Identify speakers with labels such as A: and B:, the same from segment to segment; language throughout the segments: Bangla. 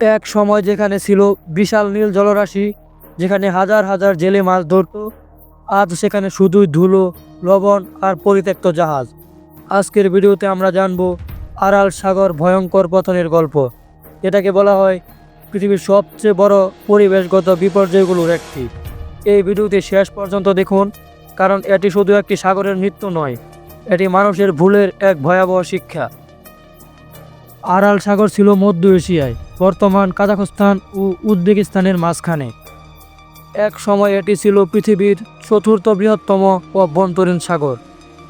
A: এক সময় যেখানে ছিল বিশাল নীল জলরাশি, যেখানে হাজার হাজার জেলে মাছ ধরত, আজ সেখানে শুধুই ধুলো, লবণ আর পরিত্যক্ত জাহাজ। আজকের ভিডিওতে আমরা জানব আরাল সাগর ভয়ঙ্কর পতনের গল্প। এটাকে বলা হয় পৃথিবীর সবচেয়ে বড় পরিবেশগত বিপর্যয়গুলোর একটি। এই ভিডিওতে শেষ পর্যন্ত দেখুন, কারণ এটি শুধু একটি সাগরের মৃত্যু নয়, এটি মানুষের ভুলের এক ভয়াবহ শিক্ষা। আরাল সাগর ছিল মধ্য এশিয়ায়, বর্তমান কাজাখস্তান ও উজবেকিস্তানের মাঝখানে। এক সময় এটি ছিল পৃথিবীর চতুর্থ বৃহত্তম অভ্যন্তরীণ সাগর।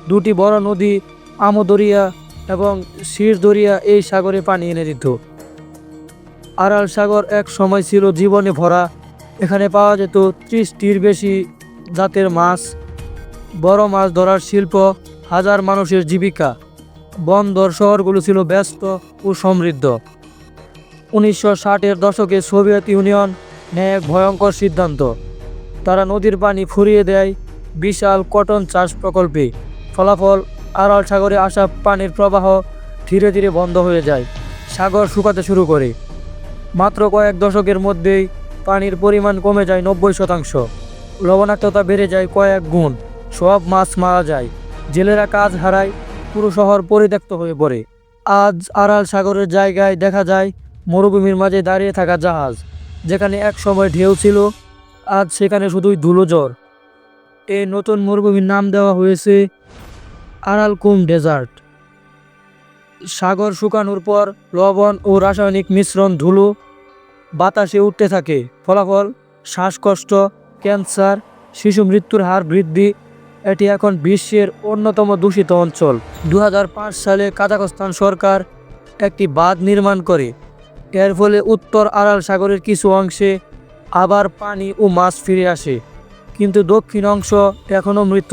A: দুটি বড় নদী আমু দরিয়া এবং শির দরিয়া এই সাগরে পানি এনে দিত। আরাল সাগর এক সময় ছিল জীবনে ভরা। এখানে পাওয়া যেত 30টির বেশি জাতের মাছ, বড় মাছ ধরার শিল্প, হাজার মানুষের জীবিকা। বন্দর শহরগুলো ছিল ব্যস্ত ও সমৃদ্ধ। 1960-এর দশকে সোভিয়েত ইউনিয়ন নেয় এক ভয়ঙ্কর সিদ্ধান্ত। তারা নদীর পানি ফুরিয়ে দেয় বিশাল কটন চাষ প্রকল্পে। ফলাফল, আরাল সাগরে আসা পানির প্রবাহ ধীরে ধীরে বন্ধ হয়ে যায়, সাগর শুকাতে শুরু করে। মাত্র কয়েক দশকের মধ্যেই পানির পরিমাণ কমে যায় 90%, লবণাক্ততা বেড়ে যায় কয়েক গুণ, সব মাছ মারা যায়, জেলেরা কাজ হারায়, পুরো শহর পরিত্যক্ত হয়ে পড়ে। আজ আরাল সাগরের জায়গায় দেখা যায় মরুভূমির মাঝে দাঁড়িয়ে থাকা জাহাজ। যেখানে এক সময় ঢেউ ছিল, আজ সেখানে শুধুই ধুলোঝড়। এই নতুন মরুভূমির নাম দেওয়া হয়েছে আরালকুম ডেজার্ট। সাগর শুকানোর পর লবণ ও রাসায়নিক মিশ্রণ ধুলো বাতাসে উঠতে থাকে। ফলাফল, শ্বাসকষ্ট, ক্যান্সার, শিশু মৃত্যুর হার বৃদ্ধি। এটি এখন বিশ্বের অন্যতম দূষিত অঞ্চল। 2005 সালে কাজাখস্তান সরকার একটি বাঁধ নির্মাণ করে। এর ফলে উত্তর আরাল সাগরের কিছু অংশে আবার পানি ও মাছ ফিরে আসে, কিন্তু দক্ষিণ অংশ এখনও মৃত।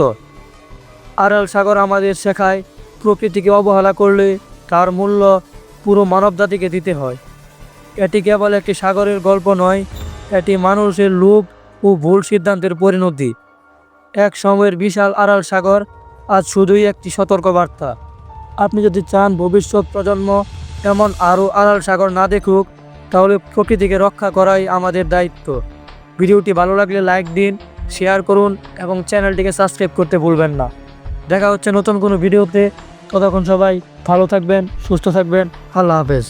A: আরাল সাগর আমাদের শেখায়, প্রকৃতিকে অবহেলা করলে তার মূল্য পুরো মানবজাতিকে দিতে হয়। এটি কেবল একটি সাগরের গল্প নয়, এটি মানুষের লোভ ও ভুল সিদ্ধান্তের পরিণতি। এক সময়ের বিশাল আরাল সাগর আজ শুধুই একটি সতর্কবার্তা। আপনি যদি চান ভবিষ্যৎ প্রজন্ম এমন আরও আরাল সাগর না দেখুক, তাহলে প্রকৃতিকে রক্ষা করাই আমাদের দায়িত্ব। ভিডিওটি ভালো লাগলে লাইক দিন, শেয়ার করুন এবং চ্যানেলটিকে সাবস্ক্রাইব করতে ভুলবেন না। দেখা হচ্ছে নতুন কোনো ভিডিওতে। ততক্ষণ সবাই ভালো থাকবেন, সুস্থ থাকবেন। আল্লাহ হাফেজ।